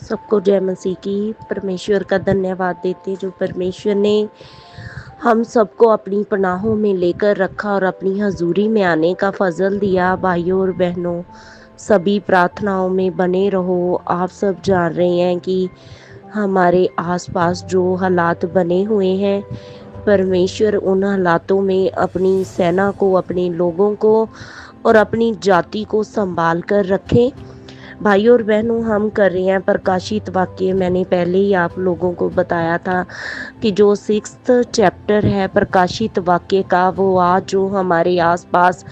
सबको जय मसीह की। परमेश्वर का धन्यवाद देते जो परमेश्वर ने हम सबको अपनी पनाहों में लेकर रखा और अपनी हजूरी में आने का फजल दिया। भाइयों और बहनों, सभी प्रार्थनाओं में बने रहो। आप सब जान रहे हैं कि हमारे आसपास जो हालात बने हुए हैं, परमेश्वर उन हालातों में अपनी सेना को, अपने लोगों को और अपनी जाति को संभाल कर रखें। भाइयों और बहनों, हम कर रहे हैं प्रकाशित वाक्य। मैंने पहले ही आप लोगों को बताया था कि जो 6th चैप्टर है प्रकाशित वाक्य का, वो आज जो हमारे आसपास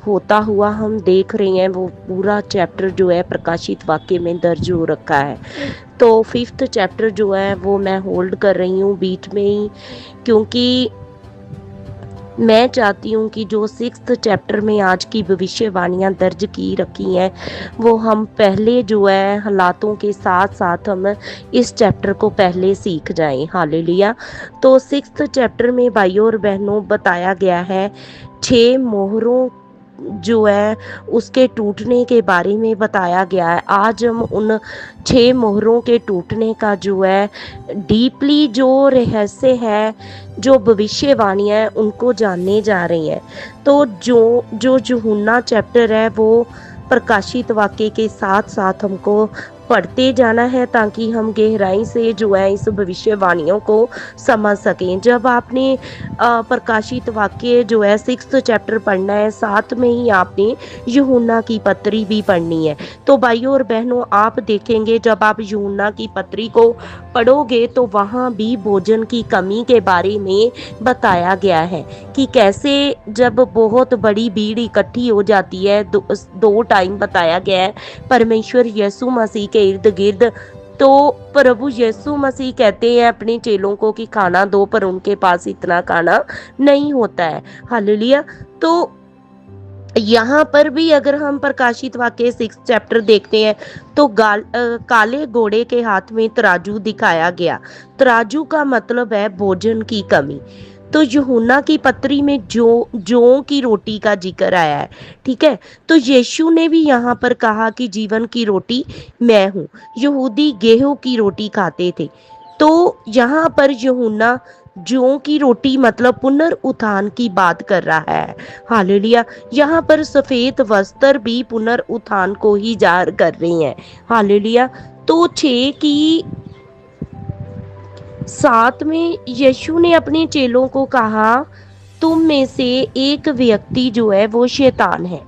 होता हुआ हम देख रहे हैं, वो पूरा चैप्टर जो है प्रकाशित वाक्य में दर्ज हो रखा है। तो 5th चैप्टर जो है वो मैं होल्ड कर रही हूँ बीच में ही, क्योंकि मैं चाहती हूँ कि जो 6th चैप्टर में आज की भविष्यवाणियाँ दर्ज की रखी हैं, वो हम पहले जो है हालातों के साथ साथ हम इस चैप्टर को पहले सीख जाएं। हालेलुया। तो 6th चैप्टर में भाइयों और बहनों बताया गया है 6 मोहरों जो है उसके टूटने के बारे में बताया गया है। आज हम उन 6 मोहरों के टूटने का जो है डीपली जो रहस्य है, जो भविष्यवाणियाँ हैं, उनको जानने जा रही हैं। तो जो यूहन्ना चैप्टर है वो प्रकाशित वाक्य के साथ साथ हमको पढ़ते जाना है, ताकि हम गहराई से जो है इस भविष्यवाणियों को समझ सकें। जब आपने प्रकाशित वाक्य जो है 6th चैप्टर पढ़ना है, साथ में ही आपने यूहन्ना की पत्री भी पढ़नी है। तो भाइयों और बहनों, आप देखेंगे जब आप यूहन्ना की पत्री को पढ़ोगे तो वहाँ भी भोजन की कमी के बारे में बताया गया है कि कैसे जब बहुत बड़ी भीड़ इकट्ठी हो जाती है, दो टाइम बताया गया है परमेश्वर यीशु मसीह के इर्द गिर्द। तो प्रभु यीशु मसीह कहते हैं अपने चेलों को कि खाना दो, पर उनके पास इतना खाना नहीं होता है। हालेलुया। तो यहाँ पर भी अगर हम प्रकाशित वाक्य 6 चैप्टर देखते हैं तो काले घोड़े के हाथ में तराजू दिखाया गया। तराजू का मतलब है भोजन की कमी। तो यूहन्ना की पत्री में जौ की रोटी का जिक्र आया है। ठीक है। तो यीशु ने भी यहाँ पर कहा कि जीवन की रोटी मैं हूँ। यहूदी गेहूं की रोटी खाते थे। तो यहाँ पर यूहन्ना जौ की रोटी मतलब पुनरुत्थान की बात कर रहा है। हालेलुया। यहाँ पर सफेद वस्त्र भी पुनरुत्थान को ही जाहिर कर रही हैं। हालेलुया। तो 6 की 7 में यीशु ने अपने चेलों को कहा, तुम में से एक व्यक्ति जो है वो शैतान है।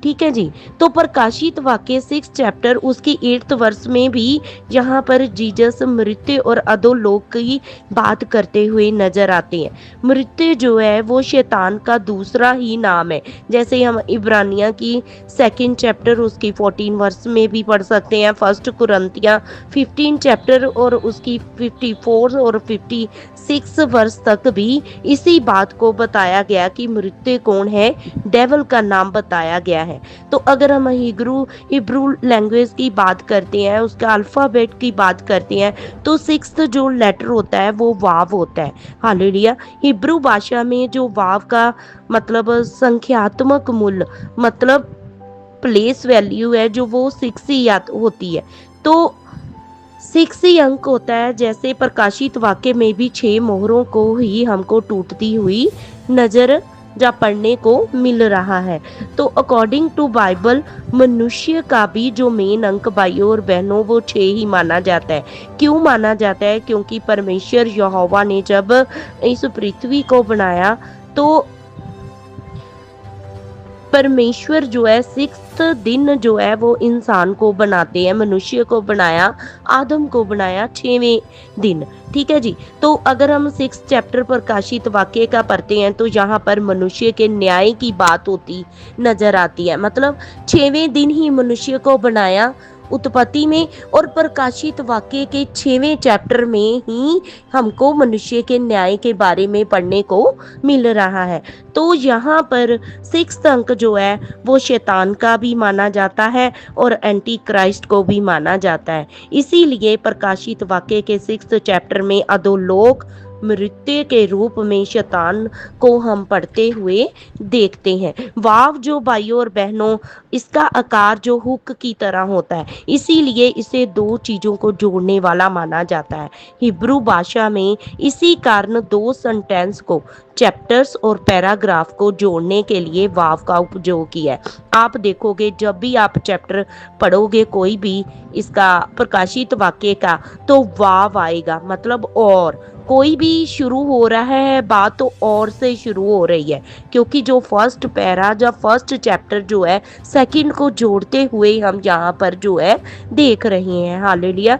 ठीक है जी। तो प्रकाशित वाक्य 6 चैप्टर उसकी 8th वर्ष में भी यहाँ पर जीसस मृत्यु और अधोलोक की बात करते हुए नजर आते हैं। मृत्यु जो है वो शैतान का दूसरा ही नाम है। जैसे हम इब्रानिया की 2nd चैप्टर उसकी 14 वर्ष में भी पढ़ सकते हैं, 1 कुरिन्थियां 15 चैप्टर और उसकी 54 और 56 वर्ष तक भी इसी बात को बताया गया कि मृत्यु कौन है, डेविल का नाम बताया गया है। तो अगर हम हिब्रू लैंग्वेज की बात करते हैं, उसका अल्फाबेट की बात करते हैं, तो 6th जो लेटर होता है वो वाव होता है। हालेलुया। हिब्रू भाषा में जो वाव का मतलब संख्यात्मक मूल्य मतलब प्लेस वैल्यू है, जो वो 6 ही होती है। तो 6 ही अंक होता है। जैसे प्रकाशित वाक्य में भी 6 मोहरों को ही हमको टूटती हुई नजर जा पढ़ने को मिल रहा है। तो अकॉर्डिंग टू बाइबल मनुष्य का भी जो मेन अंक भाइयों और बहनों वो 6 ही माना जाता है। क्यों माना जाता है? क्योंकि परमेश्वर यहोवा ने जब इस पृथ्वी को बनाया तो परमेश्वर जो है 6th दिन जो है वो इंसान को बनाते हैं, मनुष्य को बनाया, आदम को बनाया 6वें दिन। ठीक है जी। तो अगर हम 6 चैप्टर प्रकाशित वाक्य का पढ़ते हैं तो यहाँ पर मनुष्य के न्याय की बात होती नजर आती है। मतलब 6वें दिन ही मनुष्य को बनाया उत्पत्ति में, और प्रकाशित वाक्य के 6वें चैप्टर में ही हमको मनुष्य के न्याय के बारे में पढ़ने को मिल रहा है। तो यहाँ पर 6th अंक जो है वो शैतान का भी माना जाता है और एंटी क्राइस्ट को भी माना जाता है। इसीलिए प्रकाशित वाक्य के 6th चैप्टर में अधोलोक मृत्यु के रूप में शैतान को हम पढ़ते हुए देखते हैं। वाव जो भाइयों और बहनों, इसका आकार जो हुक की तरह होता है, इसीलिए इसे दो चीजों को जोड़ने वाला माना जाता है। हिब्रू भाषा में इसी कारण दो सेंटेंस को, चैप्टर्स और पैराग्राफ को जोड़ने के लिए वाव का उपयोग किया है। आप देखोगे जब भी आप चैप्टर पढ़ोगे कोई भी इसका प्रकाशित वाक्य का, तो वाव आएगा, मतलब और। कोई भी शुरू हो रहा है बात तो और से शुरू हो रही है, क्योंकि जो फर्स्ट पैरा या फर्स्ट चैप्टर जो है सेकंड को जोड़ते हुए हम यहाँ पर जो है देख रहे हैं। हालेलुया।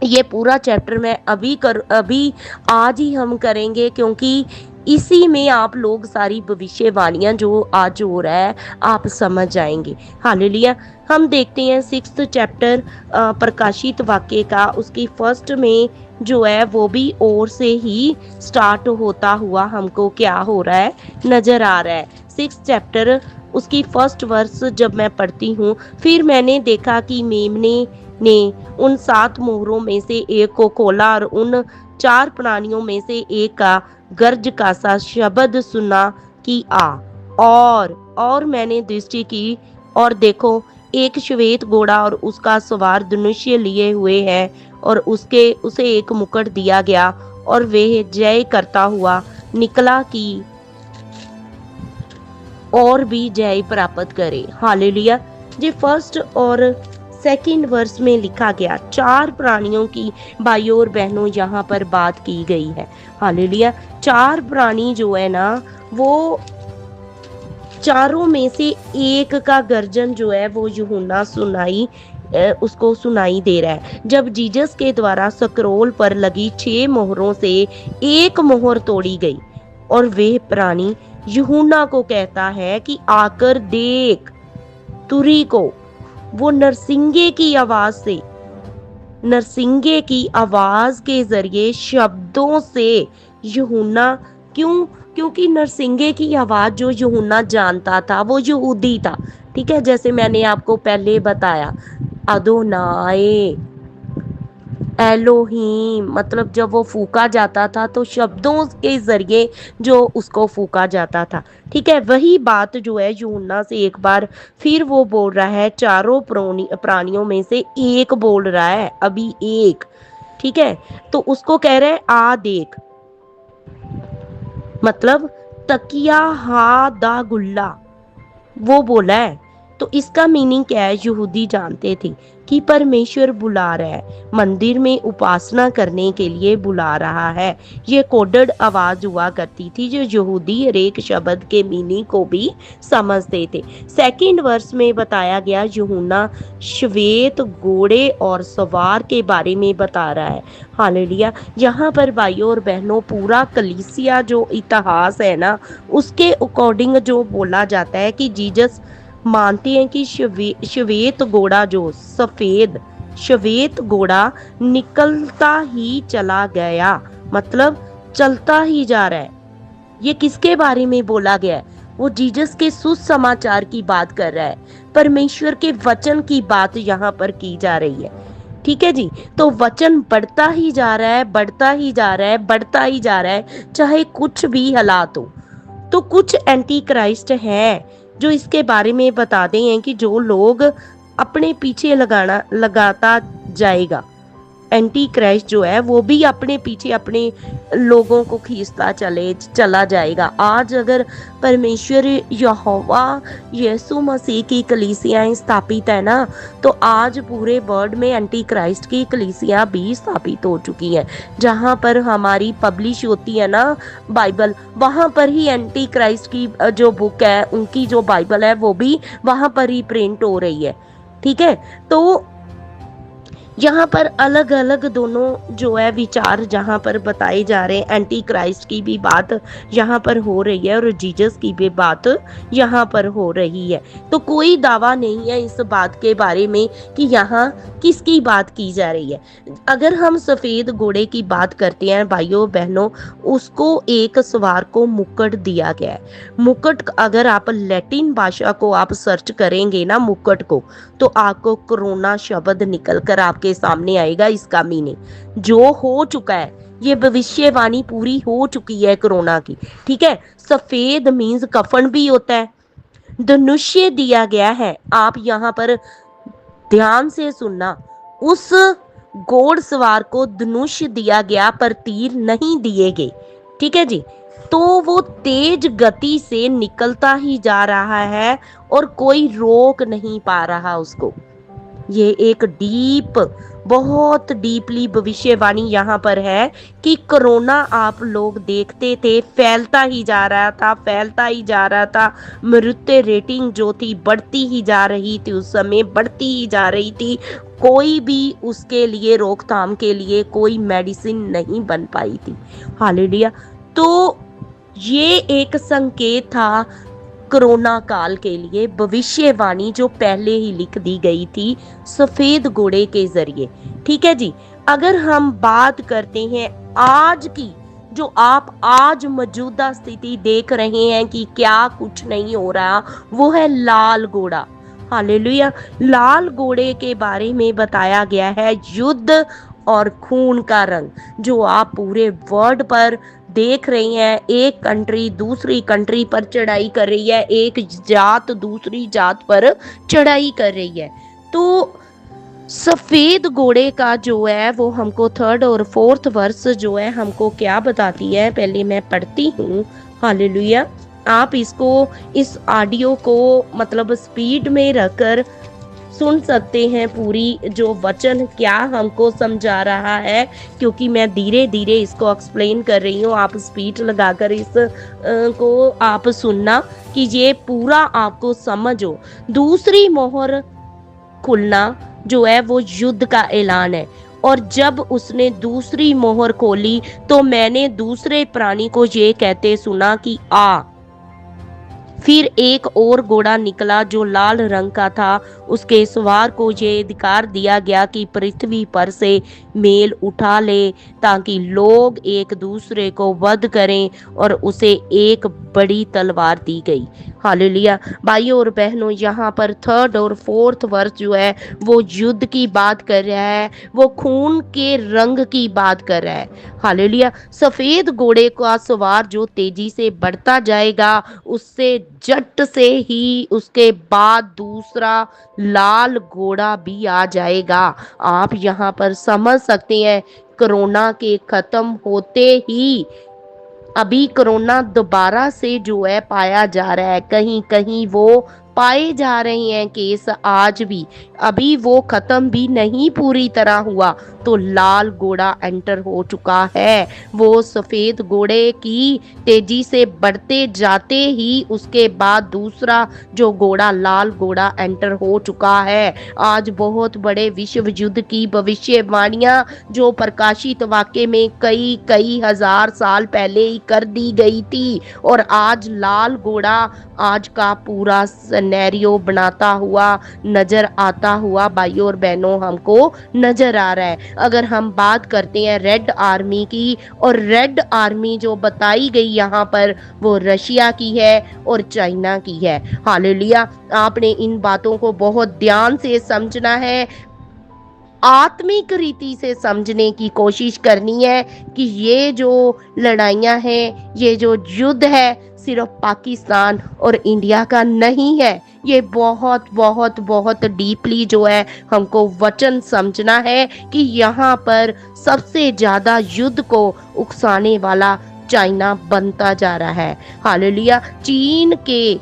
ये पूरा चैप्टर मैं अभी आज ही हम करेंगे, क्योंकि इसी में आप लोग सारी भविष्यवाणियां जो आज हो रहा है आप समझ जाएंगे। हालेलुया। हम देखते हैं सिक्स्थ चैप्टर प्रकाशित वाक्य का, उसकी फर्स्ट में जो है वो भी और से ही स्टार्ट होता हुआ हमको क्या हो रहा है नजर आ रहा है। सिक्स्थ चैप्टर उसकी फर्स्ट वर्स जब मैं पढ़ती हूँ, फिर मैंने देखा कि मेमने ने उन 7 मोहरों में से एक को खोला और उन 4 प्राणियों में से एक का गर्ज का सा शब्द सुना कि आ। और मैंने दृष्टि की और देखो, एक श्वेत घोड़ा और उसका सवार धनुष्य लिए हुए है, और उसे एक मुकुट दिया गया, और वह जय करता हुआ निकला कि और भी जय प्राप्त करे। हालेलुया। जी फर्स्ट और सेकंड वर्स में लिखा गया 4 प्राणियों की भाइयों और बहनों यहाँ पर बात की गई है। हालेलुया। 4 प्राणी जो है ना, वो चारों में से एक का गर्जन जो है वो यूहन्ना उसको सुनाई दे रहा है। जब जीसस के द्वारा स्क्रोल पर लगी 6 मोहरों से एक मोहर तोड़ी गई, और वह प्राणी यूहन्ना को कहता है कि आकर देख। तुरी को वो नरसिंगे की आवाज के जरिए शब्दों से यूहन्ना, क्योंकि नरसिंगे की आवाज जो यूहन्ना जानता था वो यहूदी था। ठीक है, जैसे मैंने आपको पहले बताया, अदोनाए एलोहीम, मतलब जब वो फूका जाता था तो शब्दों के जरिए जो उसको फूका जाता था। ठीक है, वही बात जो है यूहन्ना से एक बार फिर वो बोल रहा है, चारों प्राणियों में से एक बोल रहा है, अभी एक। ठीक है, तो उसको कह रहे हैं आ देख, मतलब तकिया हा दा गुल्ला वो बोला है। तो इसका मीनिंग क्या है, यहूदी जानते थे कि परमेश्वर बुला रहा है, मंदिर में उपासना करने के लिए बुला रहा है। ये कोडेड आवाज हुआ करती थी, जो यहूदी हर एक शब्द के मीनिंग को भी समझते थे। सेकंड वर्स में बताया गया यूहन्ना श्वेत घोड़े और सवार के बारे में बता रहा है। हालेलुया। यहाँ पर भाइयों और बहनों, पूरा कलीसिया जो इतिहास है ना, उसके अकॉर्डिंग जो बोला जाता है कि जीसस मानते हैं कि श्वेत घोड़ा, जो श्वेत घोड़ा निकलता ही चला गया, मतलब चलता ही जा रहा है। ये किसके बारे में बोला गया है? वो जीसस के सुसमाचार की बात कर रहा है, परमेश्वर के वचन की बात यहाँ पर की जा रही है। ठीक है जी, तो वचन बढ़ता ही जा रहा है, बढ़ता ही जा रहा है, बढ़ता ही जा रहा है, चाहे कुछ भी हालात हो। तो कुछ एंटी क्राइस्ट हैं जो इसके बारे में बताते हैं कि जो लोग अपने पीछे लगाता जाएगा, एंटी क्राइस्ट जो है वो भी अपने पीछे अपने लोगों को खींचता चला जाएगा। आज अगर परमेश्वर यहोवा यीशु मसीह की कलीसियाएं स्थापित है ना, तो आज पूरे वर्ल्ड में एंटी क्राइस्ट की कलीसियां भी स्थापित हो चुकी हैं। जहां पर हमारी पब्लिश होती है ना बाइबल, वहां पर ही एंटी क्राइस्ट की जो बुक है, उनकी जो बाइबल है, वो भी वहां पर ही प्रिंट हो रही है। ठीक है, तो यहाँ पर अलग अलग दोनों जो है विचार जहाँ पर बताए जा रहे हैं, एंटी क्राइस्ट की भी बात यहाँ पर हो रही है और जीसस की भी बात यहाँ पर हो रही है। तो कोई दावा नहीं है इस बात के बारे में कि यहाँ किसकी बात की जा रही है। अगर हम सफेद घोड़े की बात करते हैं भाइयों बहनों, उसको एक सवार को मुकुट दिया गया है। मुकुट, अगर आप लैटिन भाषा को आप सर्च करेंगे ना मुकुट को, तो आपको कोरोना शब्द निकल कर आपके सामने आएगा। इसका मीनिंग जो हो चुका है, ये भविष्यवाणी पूरी हो चुकी है कोरोना की। ठीक है, सफेद मीन्स कफन भी होता है। धनुष्य दिया गया है, आप यहाँ पर ध्यान से सुनना, उस घोड़सवार को धनुष दिया गया पर तीर नहीं दिए गए। ठीक है जी, तो वो तेज गति से निकलता ही जा रहा है और कोई रोक नहीं पा रहा उसको। ये एक डीप, बहुत डीपली भविष्यवाणी यहाँ पर है कि कोरोना आप लोग देखते थे फैलता ही जा रहा था, फैलता ही जा रहा था। मृत्यु रेटिंग जो थी बढ़ती ही जा रही थी, उस समय बढ़ती ही जा रही थी। कोई भी उसके लिए रोकथाम के लिए कोई मेडिसिन नहीं बन पाई थी। हालेलुया। तो ये एक संकेत था कोरोना काल के लिए, भविष्यवाणी जो पहले ही लिख दी गई थी सफेद घोड़े के जरिए। ठीक है जी, अगर हम बात करते हैं आज की, जो आप आज मौजूदा स्थिति देख रहे हैं कि क्या कुछ नहीं हो रहा, वो है लाल घोड़ा। हालेलुया। लाल घोड़े के बारे में बताया गया है युद्ध और खून का रंग, जो आप पूरे वर्ल्ड पर देख रही हैं। एक कंट्री दूसरी कंट्री पर चढ़ाई कर रही है, एक जात दूसरी जात पर चढ़ाई कर रही है। तो सफेद घोड़े का जो है वो हमको थर्ड और फोर्थ वर्स जो है हमको क्या बताती है, पहले मैं पढ़ती हूँ। हालेलुया। आप इसको, इस ऑडियो को मतलब स्पीड में रखकर सुन सकते हैं, पूरी जो वचन क्या हमको समझा रहा है, क्योंकि मैं धीरे धीरे इसको एक्सप्लेन कर रही हूँ। आप स्पीड लगाकर इस को आप सुनना कि ये पूरा आपको समझो। दूसरी मोहर खुलना जो है वो युद्ध का ऐलान है। और जब उसने दूसरी मोहर खोली तो मैंने दूसरे प्राणी को ये कहते सुना कि आ। फिर एक और घोड़ा निकला जो लाल रंग का था। उसके सवार को ये अधिकार दिया गया कि पृथ्वी पर से मेल उठा ले, ताकि लोग एक दूसरे को वध करें, और उसे एक बड़ी तलवार दी गई। हालेलुया। भाइयों और बहनों, यहाँ पर थर्ड और फोर्थ वर्स जो है वो युद्ध की बात कर रहा है, वो खून के रंग की बात कर रहा है। हालेलुया। सफेद घोड़े का सवार जो तेजी से बढ़ता जाएगा, उससे झट से ही उसके बाद दूसरा लाल घोड़ा भी आ जाएगा। आप यहाँ पर समझ सकते हैं, कोरोना के खत्म होते ही अभी कोरोना दोबारा से जो है पाया जा रहा है, कहीं कहीं वो पाए जा रहे हैं केस आज भी, अभी वो खत्म भी नहीं पूरी तरह हुआ। तो लाल घोड़ा एंटर हो चुका है। वो सफेद घोड़े की तेजी से बढ़ते जाते ही उसके बाद दूसरा जो घोड़ा लाल घोड़ा एंटर हो चुका है। आज बहुत बड़े विश्व युद्ध की भविष्यवाणियां जो प्रकाशित वाक्य में कई कई हजार साल पहले ही कर दी गई थी, और आज लाल घोड़ा आज का पूरा सिनेरियो बनाता हुआ नजर आता हुआ भाइयों और बहनों हमको नजर आ रहा है। अगर हम बात करते हैं रेड आर्मी की, और रेड आर्मी जो बताई गई यहाँ पर वो रशिया की है और चाइना की है। हालेलुया। आपने इन बातों को बहुत ध्यान से समझना है, आत्मिक रीति से समझने की कोशिश करनी है कि ये जो लड़ाइयाँ हैं, ये जो युद्ध है, सिर्फ पाकिस्तान और इंडिया का नहीं है। ये बहुत बहुत बहुत डीपली जो है हमको वचन समझना है कि यहाँ पर सबसे ज्यादा युद्ध को उकसाने वाला चाइना बनता जा रहा है। हालेलुया। चीन के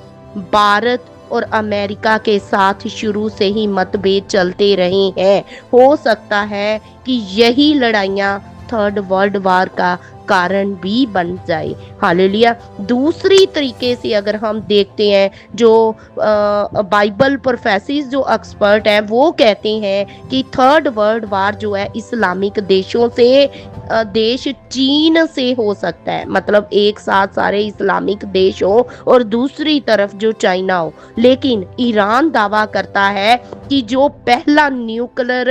भारत और अमेरिका के साथ शुरू से ही मतभेद चलते रहे हैं। हो सकता है कि यही लड़ाइयाँ थर्ड वर्ल्ड वार का कारण भी बन जाए। हालेलुया। दूसरी तरीके से अगर हम देखते हैं, जो बाइबल प्रोफेसिस जो एक्सपर्ट हैं वो कहते हैं कि थर्ड वर्ल्ड वार जो है इस्लामिक देशों से, देश चीन से हो सकता है, मतलब एक साथ सारे इस्लामिक देश हो और दूसरी तरफ जो चाइना हो। लेकिन ईरान दावा करता है कि जो पहला न्यूक्लियर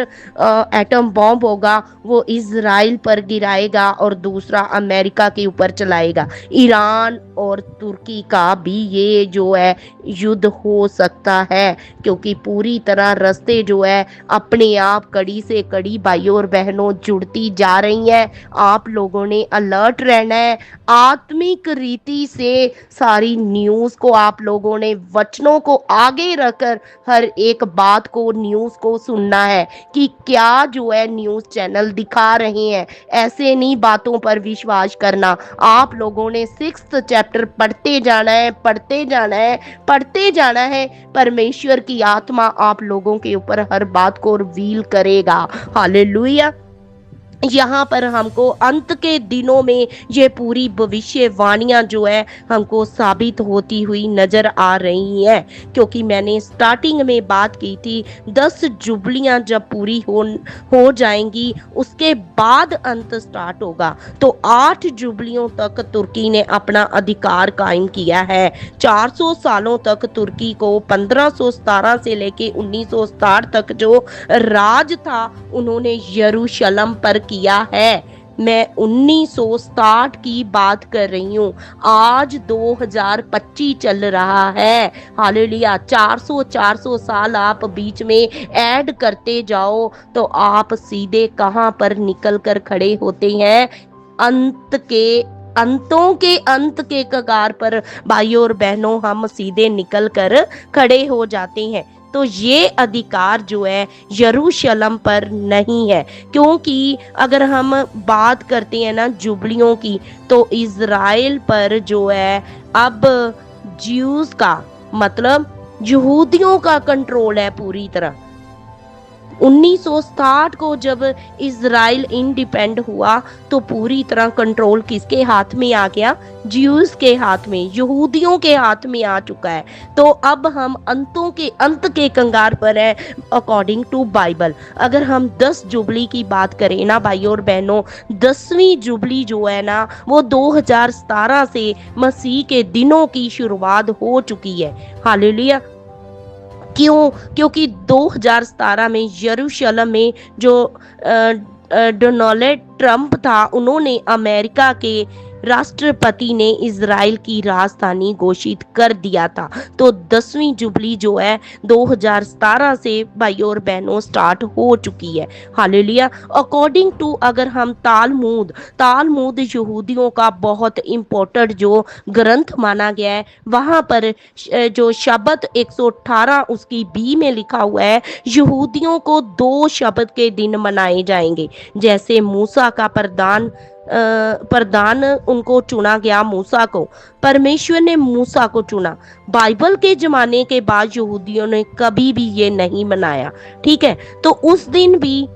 एटम बॉम्ब होगा वो इजराइल पर गिराएगा और दूसरा अमेरिका के ऊपर चलाएगा। ईरान और तुर्की का भी ये जो है युद्ध हो सकता है, क्योंकि पूरी तरह रास्ते जो है अपने आप कड़ी से कड़ी भाइयों और बहनों जुड़ती जा रही हैं। आप लोगों ने अलर्ट रहना है, आत्मिक रीति से सारी न्यूज़ को आप लोगों ने वचनों को आगे रखकर हर एक बात को न्यूज़ को सुनना है कि क्या जो है न्यूज़ चैनल दिखा रहे हैं। ऐसे नहीं बातों पर विश्वास करना। आप लोगों ने 6th चैप्टर पढ़ते जाना है, पढ़ते जाना है, पढ़ते जाना है। परमेश्वर की आत्मा आप लोगों के ऊपर हर बात को रिवील करेगा। हालेलुया। यहाँ पर हमको अंत के दिनों में ये पूरी भविष्यवाणियां जो है हमको साबित होती हुई नजर आ रही हैं, क्योंकि मैंने स्टार्टिंग में बात की थी 10 जुबलियां जब पूरी हो जाएंगी उसके बाद अंत स्टार्ट होगा। तो 8 जुबलियों तक तुर्की ने अपना अधिकार कायम किया है। 400 सालों तक तुर्की को 1517 से लेके 1960 तक जो राज था उन्होंने यरूशलेम पर किया है। मैं 1960 की बात कर रही हूँ, आज 2025 चल रहा है। हालेलुया। 400 साल आप बीच में ऐड करते जाओ तो आप सीधे कहाँ पर निकल कर खड़े होते हैं? अंत के कगार पर भाइयों और बहनों हम सीधे निकल कर खड़े हो जाते हैं। तो ये अधिकार जो है यरूशलेम पर नहीं है, क्योंकि अगर हम बात करते हैं ना जुबलियों की, तो इज़राइल पर जो है अब ज्यूज का मतलब यहूदियों का कंट्रोल है पूरी तरह। 1960 को जब इज़राइल इंडिपेंड हुआ तो पूरी तरह कंट्रोल किसके हाथ में आ गया? ज्यूज के हाथ में, यहूदियों के हाथ में आ चुका है। तो अब हम अंत के कंगार पर है अकॉर्डिंग टू बाइबल। अगर हम 10 जुबली की बात करें ना भाइयों और बहनों, 10वीं जुबली जो है ना वो 2017 से मसीह के दिनों की शुरुआत हो चुकी है। हालेलुया। क्यों? क्योंकि 2017 में यरूशलेम में जो डोनाल्ड ट्रंप था, उन्होंने अमेरिका के राष्ट्रपति ने इज़राइल की राजधानी घोषित कर दिया था। तो 10वीं जुबली जो है 2017 से भाइयों और बहनों स्टार्ट हो चुकी है। हालेलुया। अकॉर्डिंग टू अगर हम तालमुद यहूदियों का बहुत इम्पोर्टेंट जो ग्रंथ माना गया है, वहां पर जो शब्द 118 उसकी बी में लिखा हुआ है, यहूदियों को 2 शब्द के दिन मनाए जाएंगे। जैसे मूसा का प्रधान उनको चुना गया, मूसा को परमेश्वर ने मूसा को चुना। बाइबल के जमाने के बाद यहूदियों ने कभी भी ये नहीं मनाया। ठीक है। तो उस दिन भी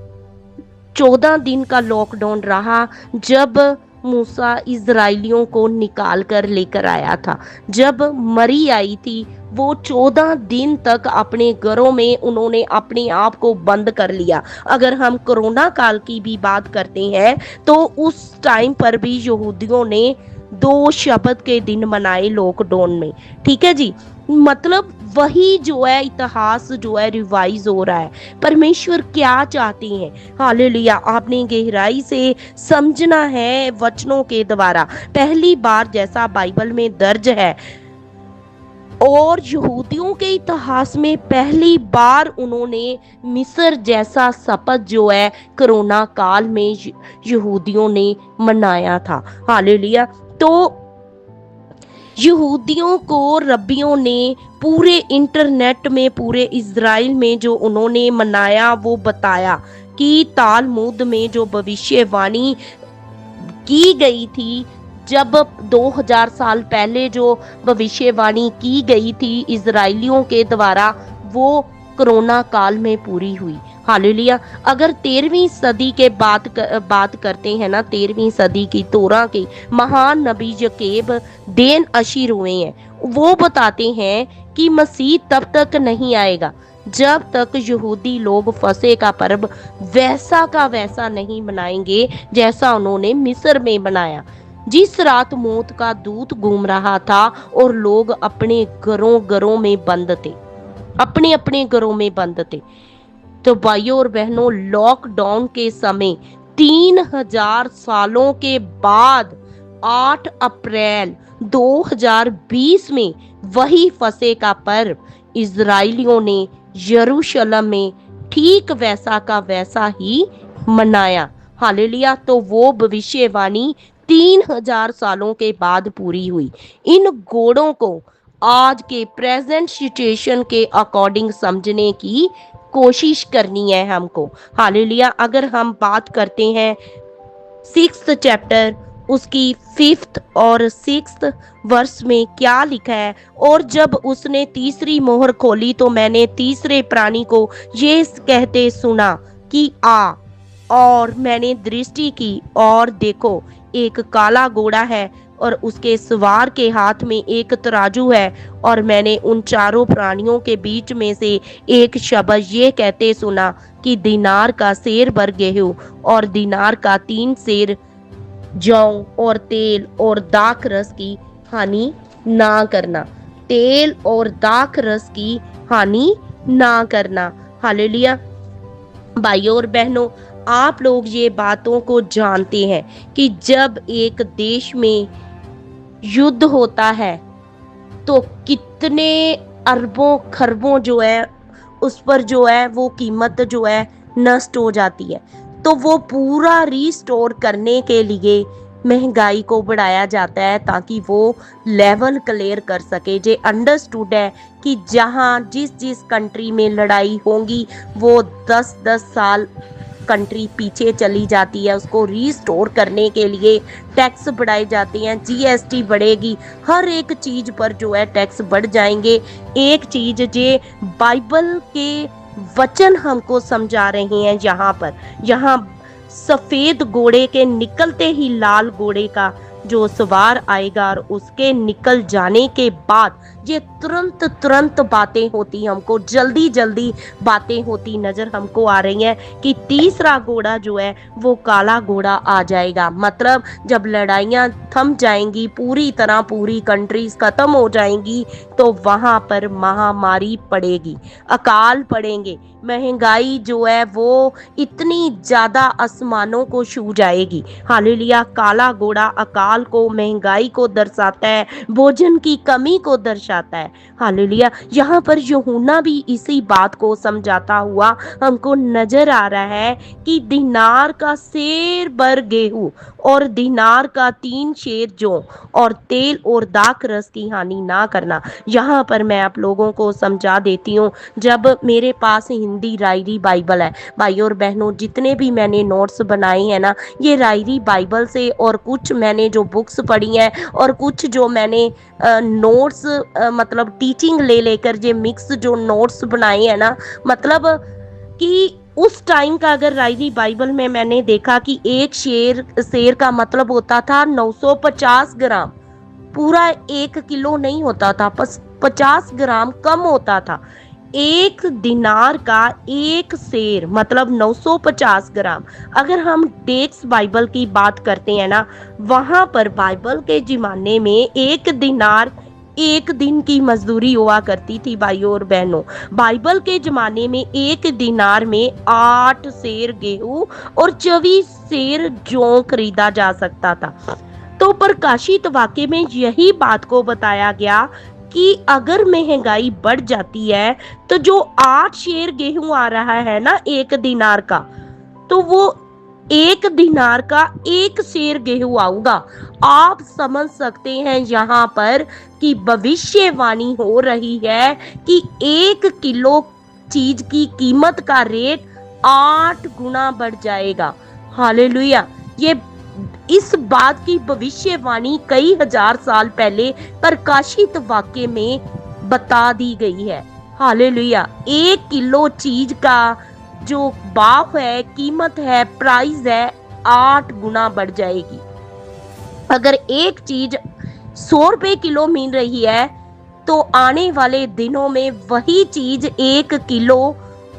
14 दिन का लॉकडाउन रहा जब मूसा इज़राइलियों को निकाल कर लेकर आया था। जब मरी आई थी वो 14 दिन तक अपने घरों में उन्होंने अपने आप को बंद कर लिया। अगर हम कोरोना काल की भी बात करते हैं तो उस टाइम पर भी यहूदियों ने 2 शब्द के दिन मनाए लॉकडाउन में। ठीक है जी। मतलब वही जो है इतिहास जो है रिवाइज हो रहा है। परमेश्वर क्या चाहते हैं? हालेलुया। आपने गहराई से समझना है वचनों के द्वारा। पहली बार जैसा बाइबल में दर्ज है और यहूदियों के इतिहास में पहली बार उन्होंने मिस्र जैसा शपथ जो है कोरोना काल में यहूदियों ने मनाया था। हालेलुया। तो यहूदियों को रब्बियों ने पूरे इंटरनेट में, पूरे इज़राइल में जो उन्होंने मनाया वो बताया कि तालमुद में जो भविष्यवाणी की गई थी, जब 2000 साल पहले जो भविष्यवाणी की गई थी इज़राइलियों के द्वारा, वो कोरोना काल में पूरी हुई। हालेलुया। अगर 13वीं सदी के बात करते हैं ना, 13वीं सदी की तोरा के महान नबी यकेब देन अशीर हुए हैं। वो बताते हैं कि मसीह तब तक नहीं आएगा जब तक यहूदी लोग फसह का पर्व वैसा का वैसा नहीं मनाएंगे जैसा उन्होंने मिस्र में मनाया। जिस रात मौत का दूत घूम रहा था और लोग अपने घरों में बंद थे, अपने अपने घरों में बंद थे। तो भाइयों और बहनों, लॉकडाउन के समय 3000 सालों के बाद 8 अप्रैल 2020 में वही फसह का पर्व इजराइलियों ने यरूशलेम में ठीक वैसा का वैसा ही मनाया। हालेलुया। तो वो भविष्यवाणी 3000 सालों के बाद पूरी हुई। इन घोड़ों को आज के प्रेजेंट सिचुएशन के अकॉर्डिंग समझने की कोशिश करनी है हमको। हालेलुया। अगर हम बात करते हैं 6th चैप्टर उसकी 5th और 6th वर्ष में क्या लिखा है। और जब उसने तीसरी मोहर खोली तो मैंने तीसरे प्राणी को ये कहते सुना कि आ। और मैंने दृष्टि की और देखो एक काला घोड़ा है और उसके सवार के हाथ में एक तराजू है। और मैंने उन चारों प्राणियों के बीच में से एक शब्द ये कहते सुना कि दीनार का सेर भर गेहूं और दीनार का 3 सेर जौ और तेल और दाख रस की हानि ना करना। तेल और दाख रस की हानि ना करना। हालेलुया। भाइयों और बहनों, आप लोग ये बातों को जानते हैं कि जब एक देश में युद्ध होता है तो कितने अरबों खरबों जो है उस पर जो है वो कीमत जो है नष्ट हो जाती है। तो वो पूरा रिस्टोर करने के लिए महंगाई को बढ़ाया जाता है ताकि वो लेवल क्लियर कर सके। जे अंडरस्टूड है कि जहाँ जिस जिस कंट्री में लड़ाई होगी वो 10-10 साल कंट्री पीछे चली जाती है। उसको रीस्टोर करने के लिए टैक्स बढ़ाए जाते हैं, जीएसटी बढ़ेगी, हर एक चीज पर जो है टैक्स बढ़ जाएंगे। एक चीज जे बाइबल के वचन हमको समझा रहे हैं यहाँ सफेद घोड़े के निकलते ही लाल घोड़े का जो सवार आएगा और उसके निकल जाने के बाद ये तुरंत बातें होती हमको जल्दी बातें होती नजर हमको आ रही हैं कि तीसरा घोड़ा जो है वो काला घोड़ा आ जाएगा। मतलब जब लड़ाइयाँ थम जाएंगी, पूरी तरह पूरी कंट्रीज खत्म हो जाएंगी, तो वहां पर महामारी पड़ेगी, अकाल पड़ेंगे, महंगाई जो है वो इतनी ज्यादा आसमानों को छू जाएगी। हालेलुया। काला घोड़ा अकाल को, महंगाई को दर्शाता है, भोजन की कमी को दर्शाता है। हालेलुया। यहाँ पर यूहन्ना भी इसी बात को समझाता हुआ हमको नजर आ रहा है कि दीनार का सेर भर गेहूं और दीनार का 3 सेर जौ और तेल और दाख रस की हानि ना करना। यहाँ पर मैं आप लोगों को समझा देती हूँ। जब मेरे पास हिंदी रायरी बाइबल है, भाइयों और बहनों, जितने भी मैंने नोट्स बनाए हैं ना, ये रायरी बाइबल से, और कुछ मैंने जो बुक्स पढ़ी हैं और कुछ जो मैंने नोट्स मतलब टीचिंग ले लेकर ये मिक्स जो नोट्स बनाए हैं ना, मतलब कि उस टाइम का अगर रायरी बाइबल में मैंने देखा कि एक शेर का मतलब होता था 950 ग्राम, पूरा 1 किलो नहीं होता था, 50 ग्राम कम होता था। एक दिनार का एक सेर मतलब 950 ग्राम। अगर हम डेक्स बाइबल की बात करते हैं ना, वहां पर बाइबल के जमाने में एक दिनार 1 दिन की मजदूरी हुआ करती थी। भाइयों और बहनों, बाइबल के जमाने में एक दिनार में 8 सेर गेहूं और 24 सेर जौ खरीदा जा सकता था। तो प्रकाशित वाक्य में यही बात को बताया गया कि अगर महंगाई बढ़ जाती है तो जो 8 शेर गेहूं आ रहा है ना 1 दिनार का, तो वो 1 दिनार का 1 शेर गेहूं आऊगा। आप समझ सकते हैं यहाँ पर कि भविष्यवाणी हो रही है कि 1 किलो चीज की कीमत का रेट 8 गुना बढ़ जाएगा। हालेलुया। ये इस बात की भविष्यवाणी कई हजार साल पहले प्रकाशित वाक्य में बता दी गई है। हालेलुया। 1 किलो चीज का जो भाव है, कीमत है, प्राइस है, 8 गुना बढ़ जाएगी। अगर एक चीज 100 रुपए किलो मिल रही है तो आने वाले दिनों में वही चीज 1 किलो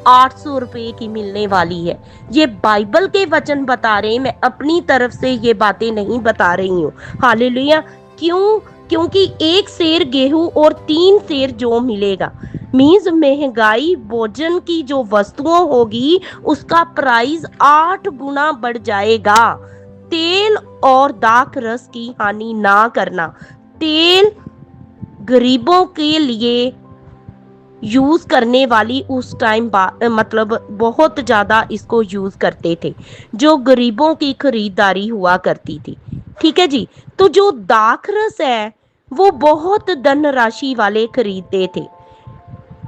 800 रुपए की मिलने वाली है। ये बाइबल के वचन बता रहे हैं, मैं अपनी तरफ से ये बातें नहीं बता रही हूँ। हालेलुया। क्यों? क्योंकि 1 सेर गेहूं और 3 सेर जौ मिलेगा। मीन्स महंगाई, भोजन की जो वस्तुओं होगी उसका प्राइस 8 गुना बढ़ जाएगा। तेल और दाख रस की हानि ना करना। तेल गरीबों के लिए यूज करने वाली उस टाइम मतलब बहुत ज्यादा इसको यूज करते थे, जो गरीबों की खरीदारी हुआ करती थी। ठीक है जी। तो जो दाखरस है वो बहुत धनराशि वाले खरीदते थे,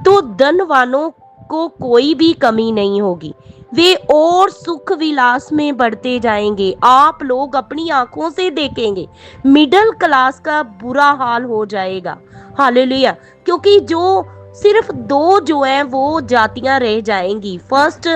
तो धनवानों को कोई भी कमी नहीं होगी, वे और सुख विलास में बढ़ते जाएंगे। आप लोग अपनी आंखों से देखेंगे मिडिल क्लास का बुरा हाल हो जाएगा। हालेलुया। क्योंकि जो सिर्फ दो जो है वो जातियां रह जाएंगी, फर्स्ट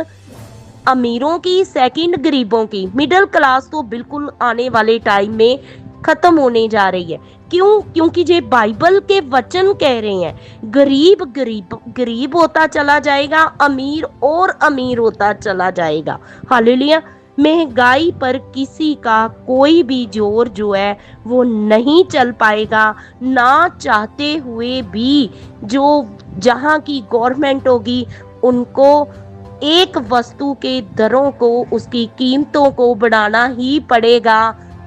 अमीरों की, सेकंड गरीबों की। मिडिल क्लास तो बिल्कुल आने वाले टाइम में खत्म होने जा रही है। क्यों? क्योंकि ये बाइबल के वचन कह रहे हैं गरीब गरीब गरीब होता चला जाएगा, अमीर और अमीर होता चला जाएगा। हालेलुया। महंगाई पर किसी का कोई भी जोर जो है वो नहीं चल पाएगा, ना चाहते हुए भी। जो जहां की गवर्नमेंट होगी उनको एक वस्तु के दरों को, उसकी कीमतों को बढ़ाना ही पड़ेगा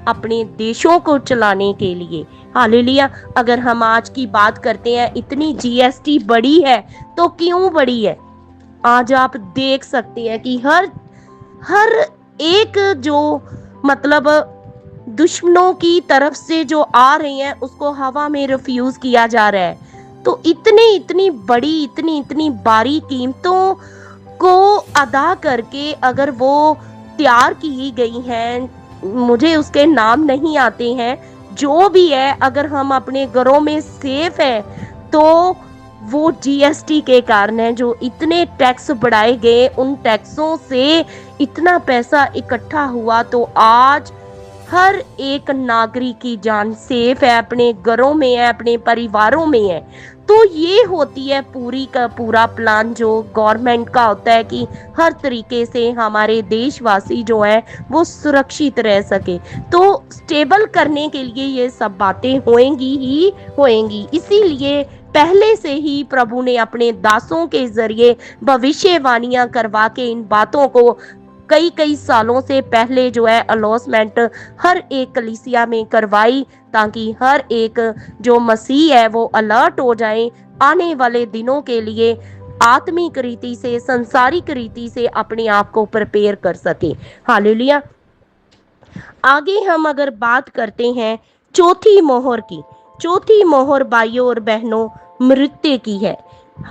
अपने देशों को चलाने के लिए। हालेलुया। अगर हम आज की बात करते हैं, इतनी जीएसटी बढ़ी है तो क्यों बढ़ी है? आज आप देख सकते हैं कि हर हर एक जो मतलब दुश्मनों की तरफ से जो आ रही हैं उसको हवा में रिफ्यूज किया जा रहा है। तो इतनी इतनी भारी कीमतों को अदा करके अगर वो तैयार की गई हैं, मुझे उसके नाम नहीं आते हैं, जो भी है, अगर हम अपने घरों में सेफ है तो वो जीएसटी के कारण है। जो इतने टैक्स बढ़ाए गए, उन टैक्सों से इतना पैसा इकट्ठा हुआ, तो आज हर एक नागरिक की जान सेफ है, अपने घरों में है, अपने परिवारों में है। तो ये होती है पूरी का पूरा प्लान जो गवर्नमेंट का होता है कि हर तरीके से हमारे देशवासी जो हैं वो सुरक्षित रह सके। तो स्टेबल करने के लिए ये सब बातें होएंगी ही होएंगी। इसीलिए पहले से ही प्रभु ने अपने दासों के जरिए भविष्यवाणियां करवा के इन बातों को कई कई सालों से पहले जो है अलॉसमेंट हर एक कलीसिया में करवाई, ताकि हर एक जो मसीह है वो अलर्ट हो जाए आने वाले दिनों के लिए, आत्मिक रीति से, संसारिक रीति से अपने आप को प्रिपेयर कर सके। हालेलुया। आगे हम अगर बात करते हैं चौथी मोहर की। चौथी मोहर भाइयों और बहनों मृत्यु की है।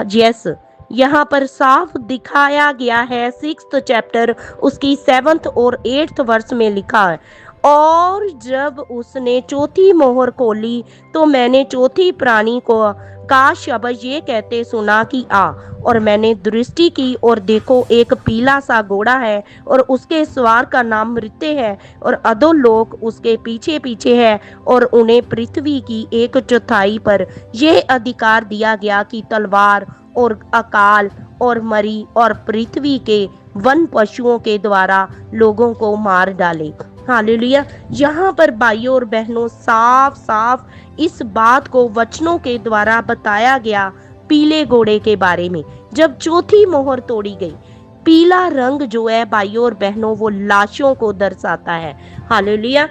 यस, यहाँ पर साफ दिखाया गया है, 6th चैप्टर उसकी 7th और 8th वर्ष में लिखा है। और जब उसने चौथी मोहर खोली तो मैंने चौथी प्राणी को का शब्द ये कहते सुना कि आ। और मैंने दृष्टि की और देखो एक पीला सा घोड़ा है और उसके सवार का नाम मृत्यु है और अधोलोक उसके पीछे पीछे है। और उन्हें पृथ्वी की 1/4 पर यह अधिकार दिया गया कि तलवार और अकाल और मरी और पृथ्वी के वन पशुओं के द्वारा लोगों को मार डाले। हालेलुया। यहाँ पर भाइयों और बहनों साफ साफ इस बात को वचनों के द्वारा बताया गया पीले घोड़े के बारे में। जब चौथी मोहर तोड़ी गई, पीला रंग जो है भाइयों और बहनों वो लाशों को दर्शाता है। हालेलुया।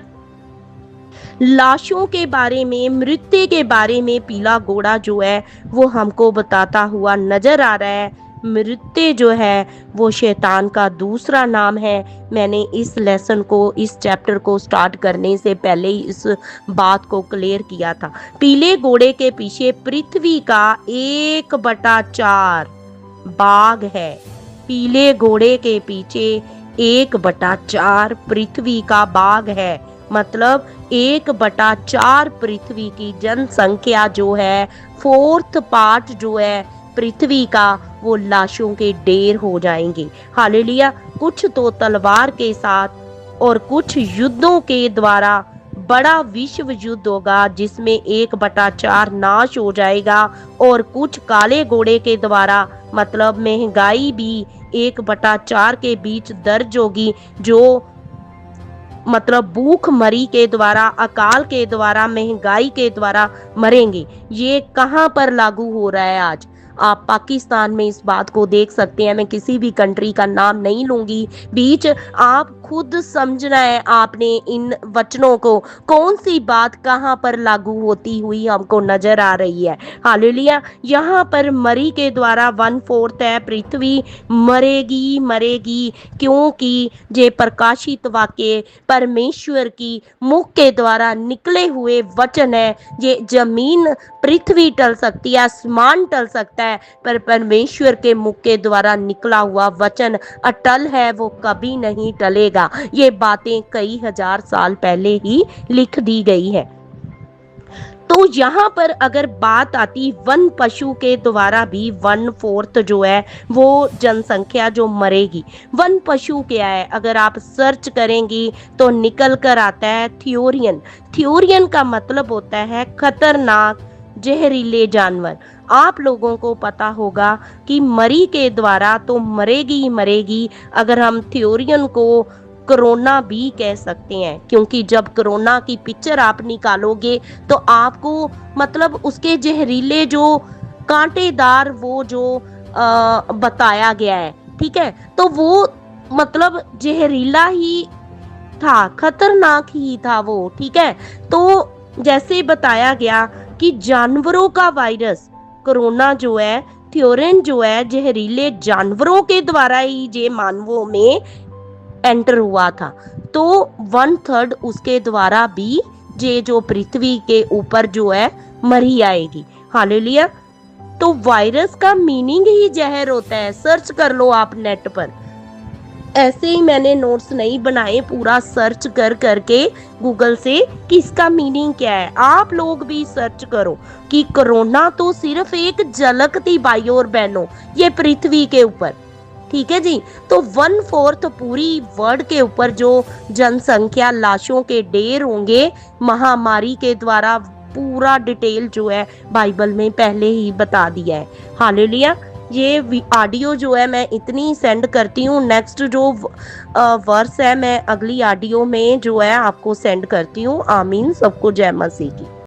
लाशों के बारे में, मृत्यु के बारे में पीला घोड़ा जो है वो हमको बताता हुआ नजर आ रहा है। मृत्यु जो है वो शैतान का दूसरा नाम है। मैंने इस लेसन को, इस चैप्टर को स्टार्ट करने से पहले ही इस बात को क्लियर किया था। पीले घोड़े के पीछे पृथ्वी का 1/4 बाग है। पीले घोड़े के पीछे 1/4 पृथ्वी का बाग है। मतलब 1/4 पृथ्वी की जनसंख्या जो है, 4th पार्ट जो है पृथ्वी का, वो लाशों के ढेर हो जाएंगे। हालेलुया। कुछ तो तलवार के साथ और कुछ युद्धों के द्वारा बड़ा विश्व युद्ध होगा जिसमें 1/4 नाश हो जाएगा। और कुछ काले घोड़े के द्वारा, मतलब महंगाई भी 1/4 के बीच दर्ज होगी, जो मतलब भूख मरी के द्वारा, अकाल के द्वारा, महंगाई के द्वारा मरेंगे। ये कहाँ पर लागू हो रहा है आज? आप पाकिस्तान में इस बात को देख सकते हैं, मैं किसी भी कंट्री का नाम नहीं लूंगी बीच, आप खुद समझना है आपने इन वचनों को, कौन सी बात कहाँ पर लागू होती हुई हमको नजर आ रही है। हालेलुया। यहाँ पर मरी के द्वारा 1/4 है, पृथ्वी मरेगी मरेगी, क्योंकि जे प्रकाशित वाक्य परमेश्वर की मुख के द्वारा निकले हुए वचन है। ये जमीन पृथ्वी टल सकती है, आसमान टल सकता है, पर परमेश्वर के मुख के द्वारा निकला हुआ वचन अटल है, वो कभी नहीं टलेगा। ये बातें कई हजार साल पहले ही लिख दी गई है। तो यहाँ पर अगर बात आती वन पशु के द्वारा भी 1/4 जो है वो जनसंख्या जो मरेगी। वन पशु क्या है, अगर आप सर्च करेंगी तो निकल कर आता है थ्योरियन। थ्योरियन का मतलब होता है खतरनाक जहरीले जानवर। आप लोगों को पता होगा कि मरी के द्वारा तो मरेगी ही मरेगी। अगर हम थ्योरियन को कोरोना भी कह सकते हैं, क्योंकि जब कोरोना की पिक्चर आप निकालोगे तो आपको मतलब उसके जहरीले जो कांटेदार वो जो बताया गया है, ठीक है, तो वो मतलब जहरीला ही था, खतरनाक ही था वो, ठीक है। तो जैसे बताया गया कि जानवरों का वायरस कोरोना जो है, थ्योरिन जो है, जहरीले जानवरों के द्वारा ही जे मानवों में एंटर हुआ था। तो 1/3 उसके द्वारा भी ये जो पृथ्वी के ऊपर जो है मरी आएगी। हालेलुया। तो वायरस का मीनिंग ही जहर होता है, सर्च कर लो आप नेट पर। ऐसे ही मैंने नोट्स नहीं बनाए, पूरा सर्च कर करके गूगल से कि इसका मीनिंग क्या है। आप लोग भी सर्च करो कि कोरोना तो सिर्फ एक झलक थी भाइयों और बहनों, ये पृथ्वी के ऊपर, ठीक है जी। तो 1/4 पूरी वर्ल्ड के ऊपर जो जनसंख्या लाशों के ढेर होंगे महामारी के द्वारा, पूरा डिटेल जो है बाइबल में पहले ही बता दिया है। हालेलुया। ये ऑडियो जो है मैं इतनी सेंड करती हूँ, नेक्स्ट जो वर्स है मैं अगली ऑडियो में जो है आपको सेंड करती हूँ। आमीन। सबको जय मसीह की।